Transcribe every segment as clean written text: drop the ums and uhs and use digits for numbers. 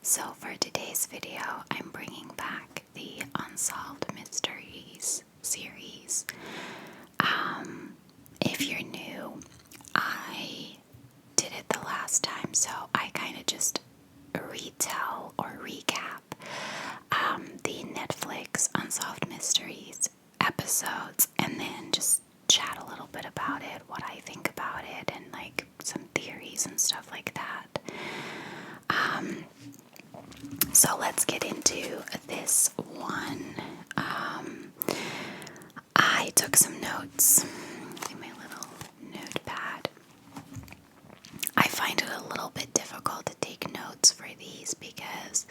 So for today's video, I'm bringing back the Unsolved Mysteries series. If you're new, I did it the last time, so I kind of just retell or recap the Netflix Unsolved Mysteries episodes and then just chat a little bit about it, what I think about it, and like some theories and stuff like that. So let's get into this one. I took some notes in my little notepad. I find it a little bit difficult to take notes for these because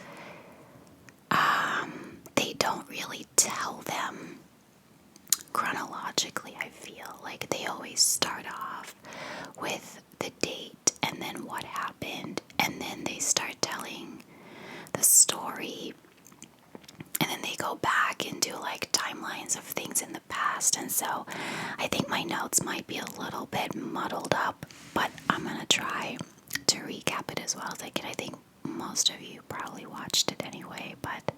they don't really tell them chronologically. I feel like they always start off with the date and then what happened, and then they start telling the story, and then they go back and do like timelines of things in the past. And so I think my notes might be a little bit muddled up, but I'm gonna try to recap it as well as I can. I think most of you probably watched it anyway, but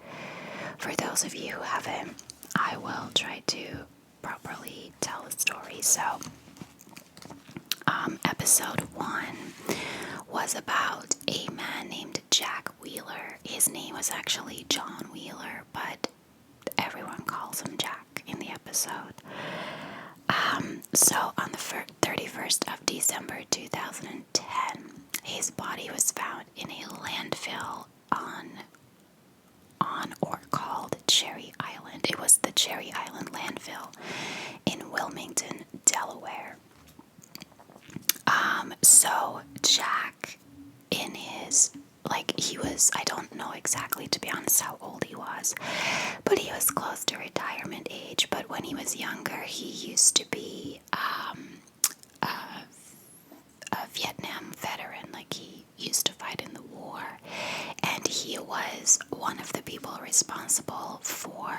for those of you who haven't, I will try to properly tell the story. So episode 1 was about a man named Jack Wheeler. His name was actually John Wheeler, but everyone calls him Jack in the episode. So on the 31st of December 2010, his body was found in a landfill on or called Cherry Island. It was the Cherry Island landfill in Wilmington, Delaware. So Jack, in his, he was, I don't know exactly, to be honest, how old he was, but he was close to retirement age. But when he was younger, he used to be a Vietnam veteran. Like, he used to fight in the war, and he was one of the people responsible for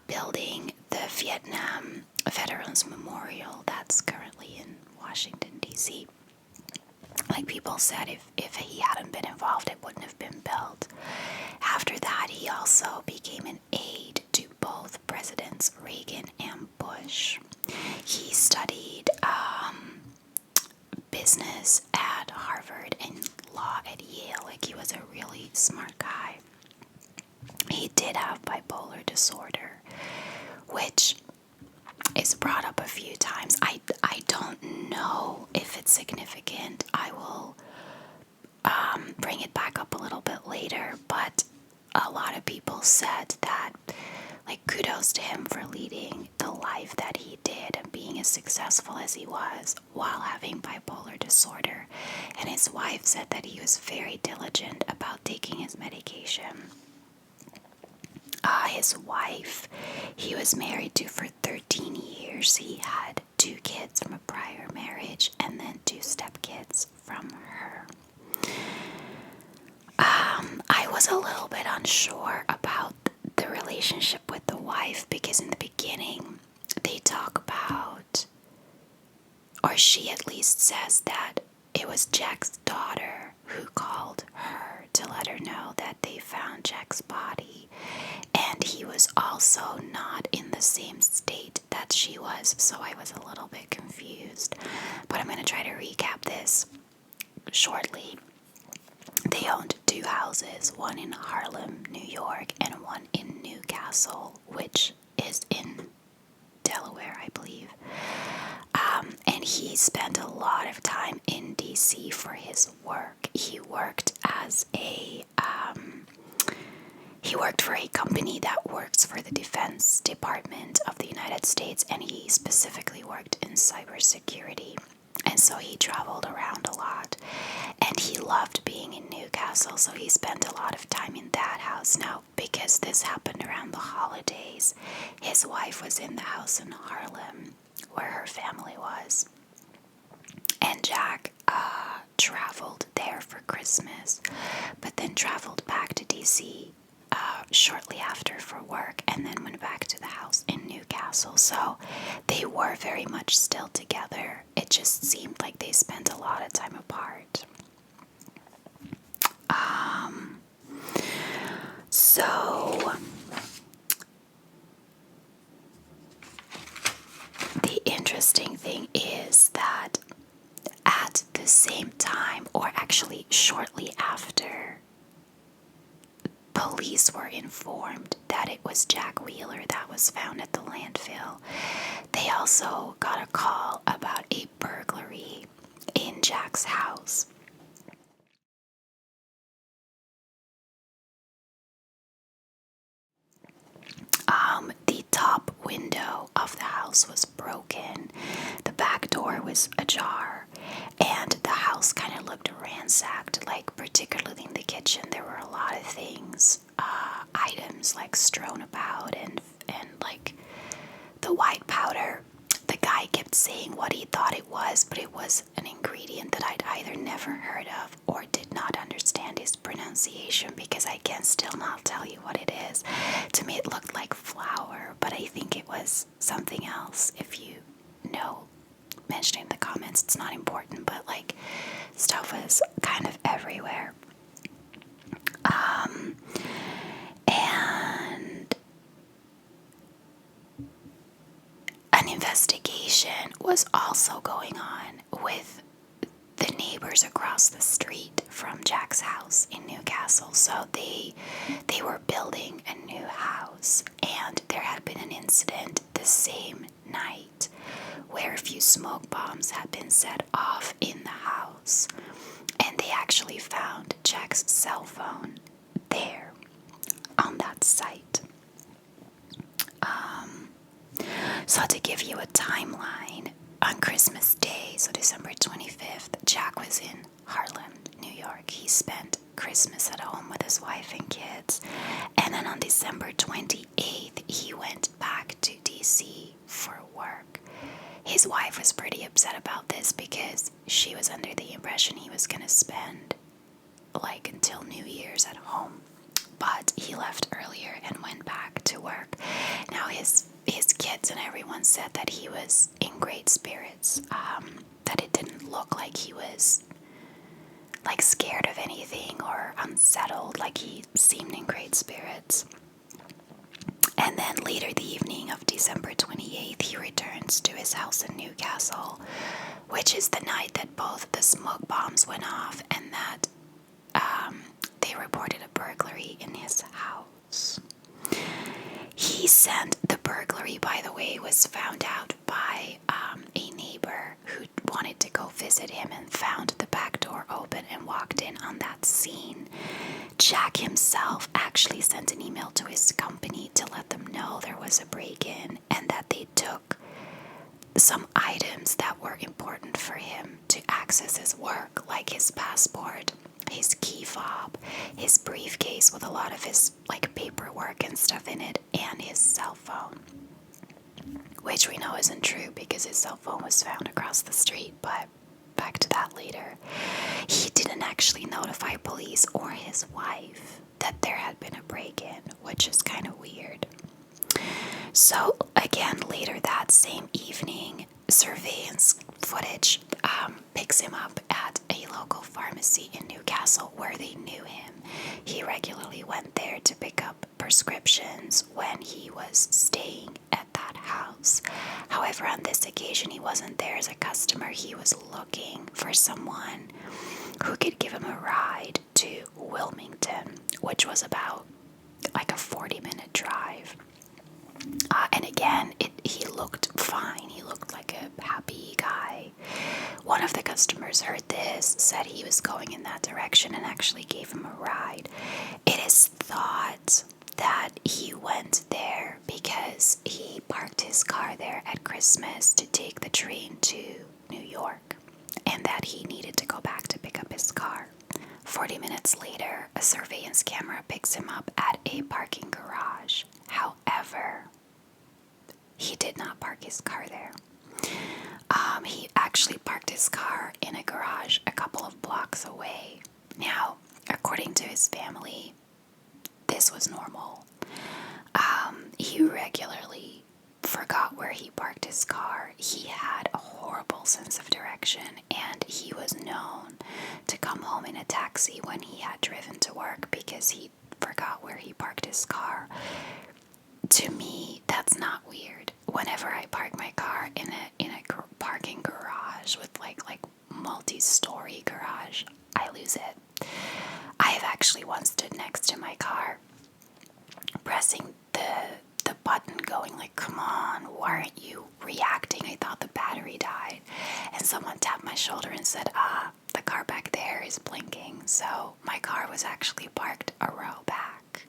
building the Vietnam Veterans Memorial that's currently in Washington, D.C. Like people said, if he hadn't been involved, it wouldn't have been built. After that, he also became an aide to both Presidents Reagan and Bush. He studied business at Harvard and law at Yale. Like, he was a really smart guy. He did have bipolar disorder, which is brought up a few times. I don't know if it's significant. I will bring it back up a little bit later, but a lot of people said that, like, kudos to him for leading the life that he did and being as successful as he was while having bipolar disorder. And his wife said that he was very diligent about taking his medication. His wife, he was married to for 13 years. He had 2 kids from a prior marriage and then 2 stepkids from her. I was a little bit unsure about the relationship with the wife because in the beginning they talk about, or she at least says that it was Jack's daughter who called her to let her know that they found Jack's body, and he was also not in the same state that she was, so I was a little bit confused. But I'm going to try to recap this shortly. They owned 2 houses, one in Harlem, New York, and one in Newcastle, which is in Delaware, I believe. And he spent a lot of time in D.C. for his work. He worked for a company that works for the Defense Department of the United States, and he specifically worked in cybersecurity. And so he traveled around a lot, and he loved being in Newcastle, so he spent a lot of time in that house. Now, because this happened around the holidays, his wife was in the house in Harlem where her family was, and Jack traveled there for Christmas, but then traveled back to D.C. Shortly after for work, and then went back to the house in Newcastle. So they were very much still together. It just seemed like they spent a lot of time apart. So the interesting thing is that at the same time, or actually shortly after, police were informed that it was Jack Wheeler that was found at the landfill. They also got a call about a burglary in Jack's house. The top window of the house was broken, the back door was ajar, and the house kind of looked ransacked. Like, particularly in the kitchen, there were a lot of things, items like strewn about, and like the white powder. The guy kept saying what he thought it was, but it was an ingredient that I'd either never heard of or did not understand his pronunciation, because I can still not tell you what it is. To me, it looked like flour, but I think it was something else. If you know, mention it in the comments. It's not important, but like, stuff was kind of everywhere. And an investigation was also going on with the neighbors across the street from Jack's house in Newcastle. So they were building a new house, and there had been an incident the same night where a few smoke bombs had been set off in the house, and they actually found Jack's cell phone there on that site. So to give you a timeline, on Christmas Day, so December 25th, Jack was in Harlem, New York. He spent Christmas at home with his wife and kids. And then on December 28th, he went back to DC for work. His wife was pretty upset about this because she was under the impression he was going to spend like until New Year's at home. But he left earlier and went back to work. Now his kids and everyone said that he was in great spirits, that it didn't look like he was like scared of anything or unsettled, like he seemed in great spirits. And then later the evening of December 28th, he returns to his house in Newcastle, which is the night that both the smoke bombs went off and that they reported a burglary in his house. He said the burglary, by the way, was found out by a neighbor who wanted to go visit him and found the back door open and walked in on that scene. Jack himself actually sent an email to his company to let them know there was a break-in and that they took some items that were important for him to access his work, like his passport, his key fob, his briefcase with a lot of his like paperwork and stuff in it, and his cell phone, which we know isn't true because his cell phone was found across the street, but back to that later. He didn't actually notify police or his wife that there had been a break-in, which is kind of weird. So again, later that same evening, surveillance footage picks him up at a local pharmacy in Newcastle where they knew him. He regularly went there to pick up prescriptions when he was staying at that house. However, on this occasion, he wasn't there as a customer. He was looking for someone who could give him a ride to Wilmington, which was about like a 40-minute drive. And again, he looked fine. He looked like a happy guy. One of the customers heard this, said he was going in that direction, and actually gave him a ride. It is thought that he went there because he parked his car there at Christmas to take the train to New York, and that he needed to go back to pick up his car. 40 minutes later, a surveillance camera picks him up at a parking garage. However, he did not park his car there. He actually parked his car in a garage a couple of blocks away. Now, according to his family, this was normal. He regularly forgot where he parked his car. He had a horrible sense of direction, and he was known to come home in a taxi when he had driven to work because he forgot where he parked his car. To me, that's not weird. Whenever I park my car in a parking garage with like multi-story garage, I lose it. I have actually once stood next to my car, pressing the button, going like, "Come on, why aren't you reacting? I thought the battery died." And someone tapped my shoulder and said, the car back there is blinking. So my car was actually parked a row back,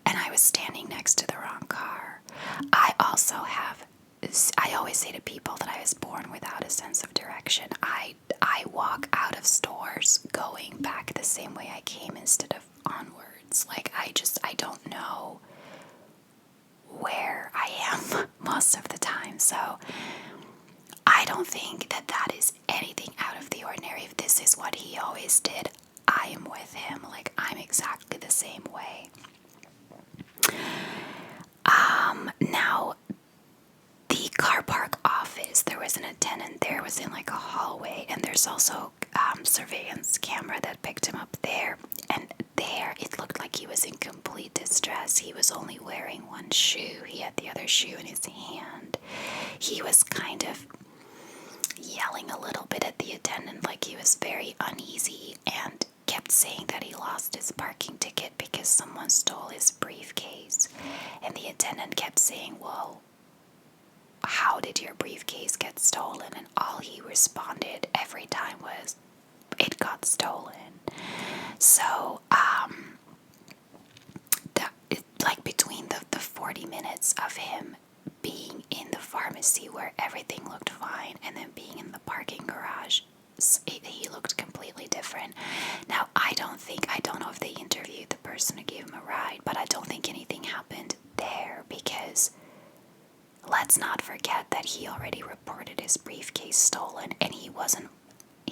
and I was standing next to the wrong car. I always say to people that I was born without a sense of direction. I walk out of stores going back the same way I came instead of onwards. Like, I don't know where I am most of the time. So I don't think that is anything out of the ordinary. If this is what he always did, I am with him. Like, I'm exactly the same way. Now, the car park office, there was an attendant there. It was in like a hallway, and there's also surveillance camera that picked him up there. And there, it looked like he was in complete distress. He was only wearing one shoe. He had the other shoe in his hand. He was kind of yelling a little bit at the attendant, like he was very uneasy, and kept saying that he lost his parking ticket because someone stole his briefcase. And the attendant kept saying, "Well, how did your briefcase get stolen?" And all he responded every time was, "It got stolen." So, like between the 40 minutes of him being in the pharmacy where everything looked fine, and then being in the parking garage, he looked completely different. Now, I don't know if they interviewed the person who gave him a ride, but I don't think anything happened there, because let's not forget that he already reported his briefcase stolen, and he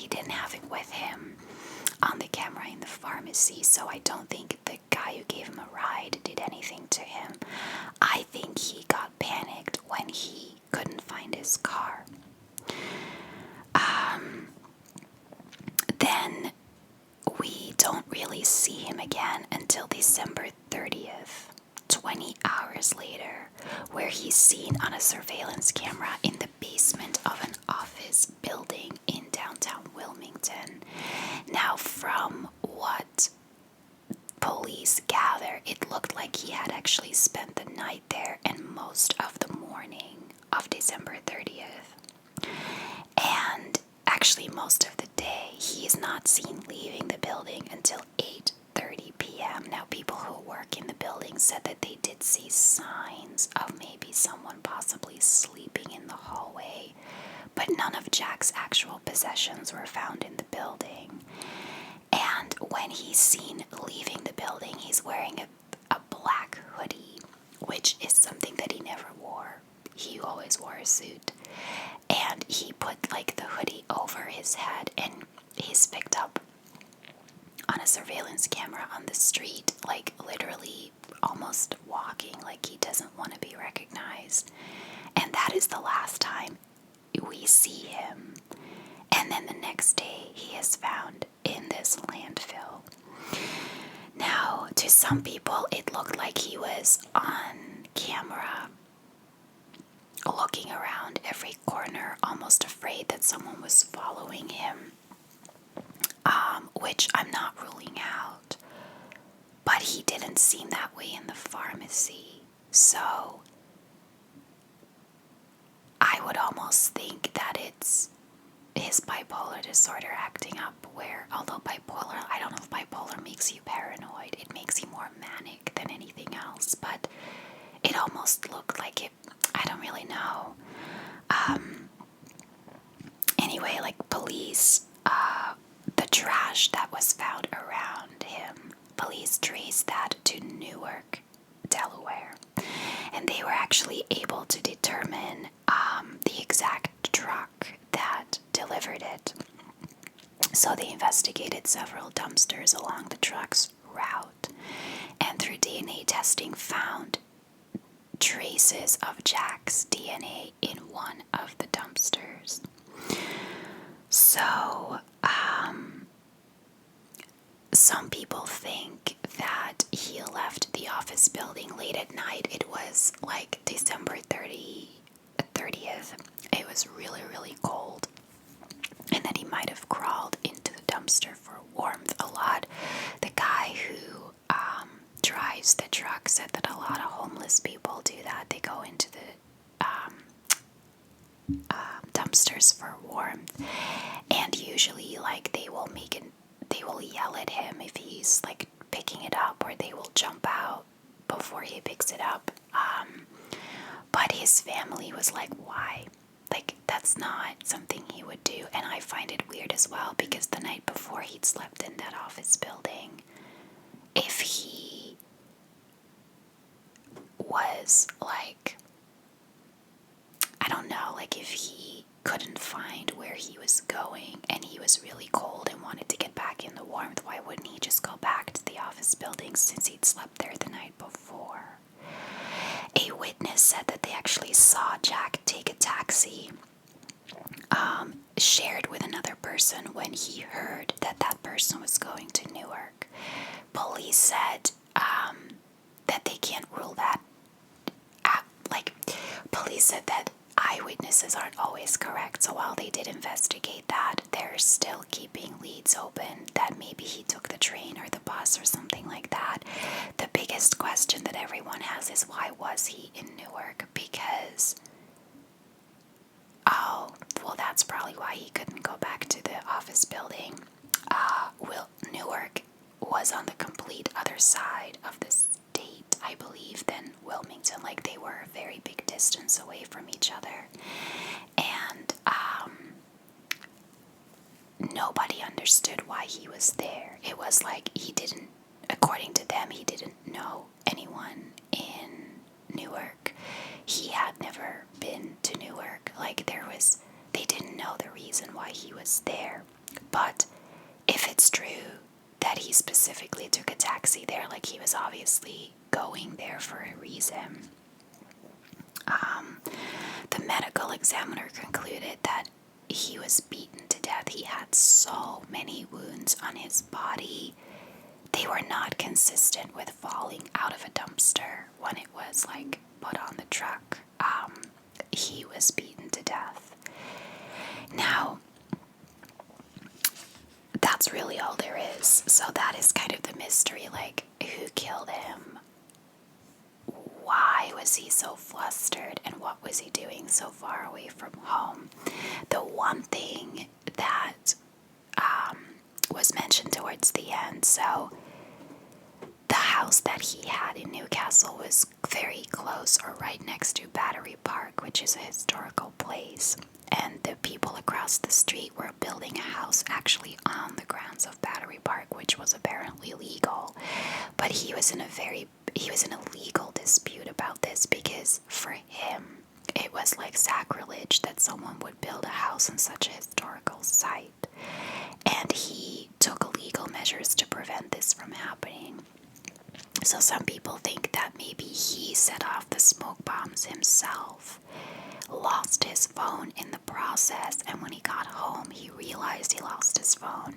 didn't have it with him on the camera in the pharmacy. So I don't think the guy who gave him a ride did anything to him. I think he got panicked when he couldn't find his car. Then we don't really see him again until December 30th, 20 hours later, where he's seen on a surveillance camera in the basement of an office building in downtown Wilmington. Now, from what police gather, it looked like he had actually spent the night there and most of the morning of December 30th. And actually most of the day, he is not seen leaving the building until 8:30 p.m. Now, people who work in the building said that they did see signs of maybe someone possibly sleeping in the hallway, but none of Jack's actual possessions were found in the building. And when he's seen leaving the building, he's wearing a black hoodie, which is something that he never wore. He always wore a suit. And he put like the hoodie over his head, and he's picked up on a surveillance camera on the street, like literally almost walking like he doesn't want to be recognized. And that is the last time we see him. And then the next day, he is found in this landfill. Now, to some people, it looked like he was on camera, looking around every corner, almost afraid that someone was following him, which I'm not ruling out. But he didn't seem that way in the pharmacy. So I would almost think that it's his bipolar disorder acting up, where, although bipolar, I don't know if bipolar makes you paranoid, it makes you more manic than anything else, but it almost looked like it. I don't really know. Anyway, like police, the trash that was found around him, police traced that to Newark, Delaware, and they were actually able to determine the exact truck that delivered it. So they investigated several dumpsters along the truck's route, and through DNA testing found traces of Jack's DNA in one of the dumpsters. So, some people think that late at night. It was like December 30th. It was really, really cold. And then he might have crawled into the dumpster for warmth a lot. The guy who drives the truck said that a lot of homeless people do that. They go into the dumpsters for warmth, and usually, like, they will yell at him if he's like picking it up, or they will jump out before he picks it up. But his family was like, why? Like, that's not something he would do. And I find it weird as well, because the night before he'd slept in that office building. If he was like, I don't know, like if he couldn't find where he was going and he was really cold and wanted to get back in the warmth, why wouldn't he just go back to the office building since he'd slept there the night before? A witness said that they actually saw Jack take a taxi, shared with another person, when he heard that that person was going to Newark. Police said that they can't rule that out. Like, police said that eyewitnesses aren't always correct, so while they did investigate that, they're still keeping leads open that maybe he took the train or the bus or something like that. The biggest question that everyone has is, why was he in Newark? Because, oh, well, that's probably why he couldn't go back to the office building. Newark was on the complete other side of the state, I believe, than Wilmington. Like, they were a very big distance away from each other. And nobody understood why he was there. It was like he didn't, according to them, he didn't know anyone in Newark. He had never been to Newark. Like, they didn't know the reason why he was there. But if it's true that he specifically took a taxi there, like, he was obviously going there for a reason. The medical examiner concluded that he was beaten to death. He had so many wounds on his body. They were not consistent with falling out of a dumpster when it was like put on the truck. He was beaten to death. Now, that's really all there is. So that is kind of the mystery, like, who killed him? Why was he so flustered, and what was he doing so far away from home? The one thing that was mentioned towards the end, so the house that he had in Newcastle was very close, or right next to Battery Park, which is a historical place. And the people across the street were building a house actually on the grounds of Battery Park, which was apparently legal. But he was in a legal dispute about this, because for him, it was like sacrilege that someone would build a house on such a historical site. And he took legal measures to prevent this from happening. So some people think that maybe he set off the smoke bombs himself, lost his phone in the process, and when he got home, he realized he lost his phone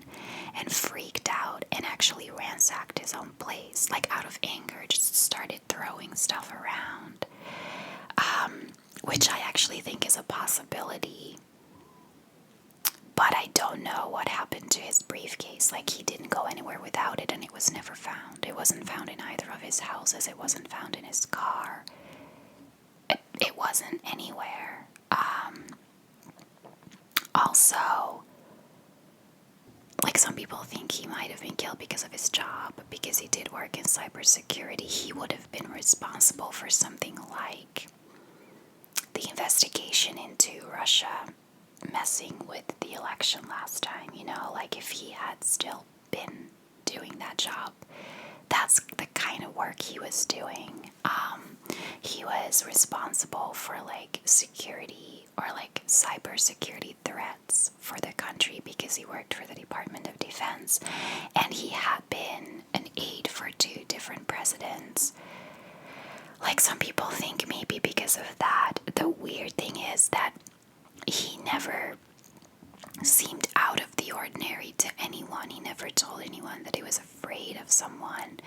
and freaked out and actually ransacked his own place, like out of anger, just started throwing stuff around, which I actually think is a possibility. But I don't know what happened to his briefcase. Like, he didn't go anywhere without it, and it was never found. It wasn't found in either of his houses. It wasn't found in his car. It wasn't anywhere. Also, like, some people think he might have been killed because of his job, because he did work in cybersecurity. He would have been responsible for something like the investigation into Russia messing with the election last time, you know, like if he had still been doing that job, that's the kind of work he was doing. He was responsible for like security or like cyber security threats for the country, because he worked for the Department of Defense, and he had been an aide for 2 different presidents. Like, some people think maybe because of that. The weird thing is that he never seemed out of the ordinary to anyone. He never told anyone that he was afraid of someone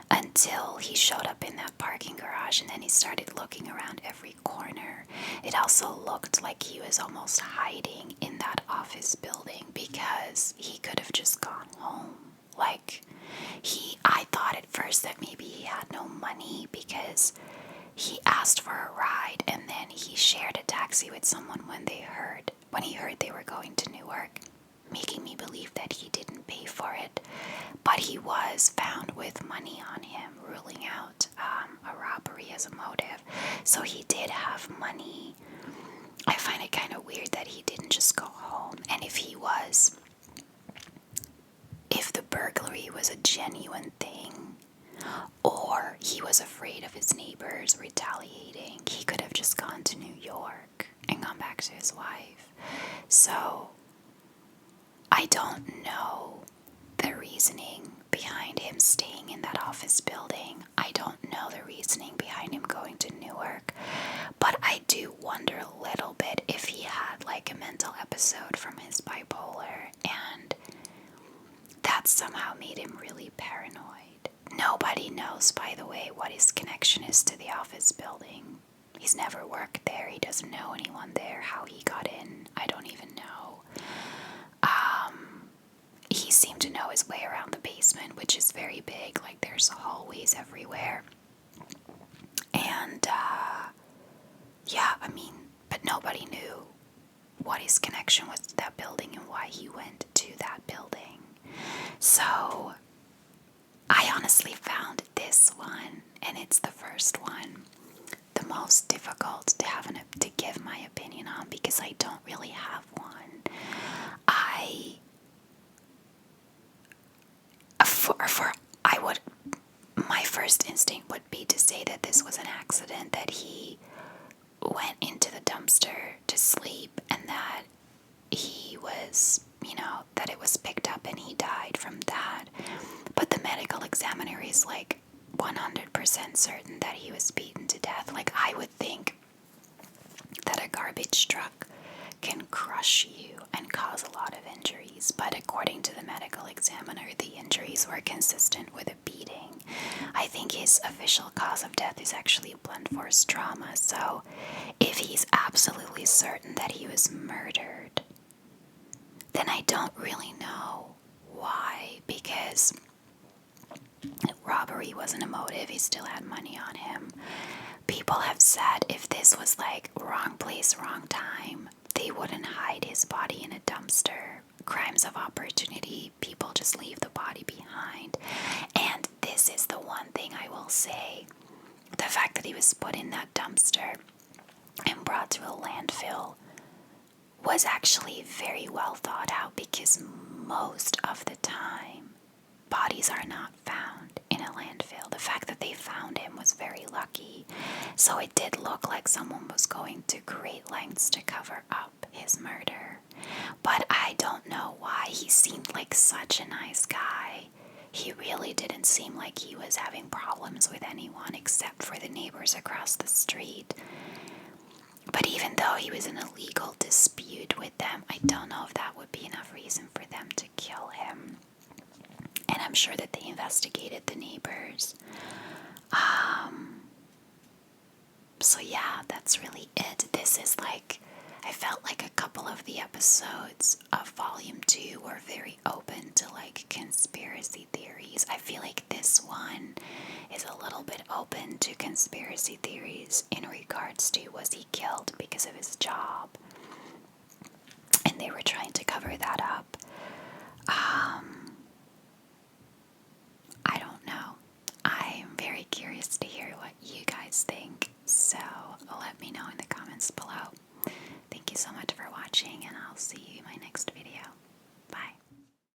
until he showed up in that parking garage, and then he started looking around every corner. It also looked like he was almost hiding in that office building because he could have just gone home. I thought at first that maybe he had no money because he asked for a ride and then he shared a taxi with someone when he heard they were going to Newark, making me believe that he didn't pay for it. But he was found with money on him, ruling out a robbery as a motive. So he did have money. I find it kind of weird that he didn't just go home. And if the burglary was a genuine thing, or he was afraid of his neighbors retaliating, he could have just gone to New York and gone back to his wife. So I don't know the reasoning behind him staying in that office building. I don't know the reasoning behind him going to Newark. But I do wonder a little bit if he had like a mental episode from his bipolar, and that somehow made him really paranoid. Nobody knows, by the way, what his connection is to the office building. He's never worked there. He doesn't know anyone there. How he got in, I don't even know. He seemed to know his way around the basement, which is very big. Like, there's hallways everywhere. And, but nobody knew what his connection was to that building and why he went to that building. So I honestly found this one, and it's the first one, the most difficult to give my opinion on, because I don't really have one. My first instinct would be to say that this was an accident, that he went into the dumpster to sleep and that he was, that it was picked up and he died from that. But the medical examiner is like 100% certain that he was beaten to death. Like, I would think that a garbage truck can crush you and cause a lot of injuries, but according to the medical examiner, the injuries were consistent with a beating. I think his official cause of death is actually blunt force trauma. So if he's absolutely certain that he was murdered, then I don't really know why, because robbery wasn't a motive. He still had money on him. People have said if this was like wrong place, wrong time, they wouldn't hide his body in a dumpster. Crimes of opportunity, people just leave the body behind. And this is the one thing I will say. The fact that he was put in that dumpster and brought to a landfill was actually very well thought out, because most of the time, bodies are not found in a landfill. The fact that they found him was very lucky. So it did look like someone was going to great lengths to cover up his murder. But I don't know why. He seemed like such a nice guy. He really didn't seem like he was having problems with anyone except for the neighbors across the street. But even though he was in a legal dispute with them, I don't know if that would be enough reason for them to kill him. And I'm sure that they investigated the neighbors. So yeah, that's really it. This is like, I felt like a couple of the episodes of Volume 2 were very open to like conspiracy theories. I feel like this one is a little bit open to conspiracy theories in regards to, was he killed because of his job? And they were trying to cover that up. I don't know. I'm very curious to hear what you guys think. So let me know in the comments below. Thank you so much for watching, and I'll see you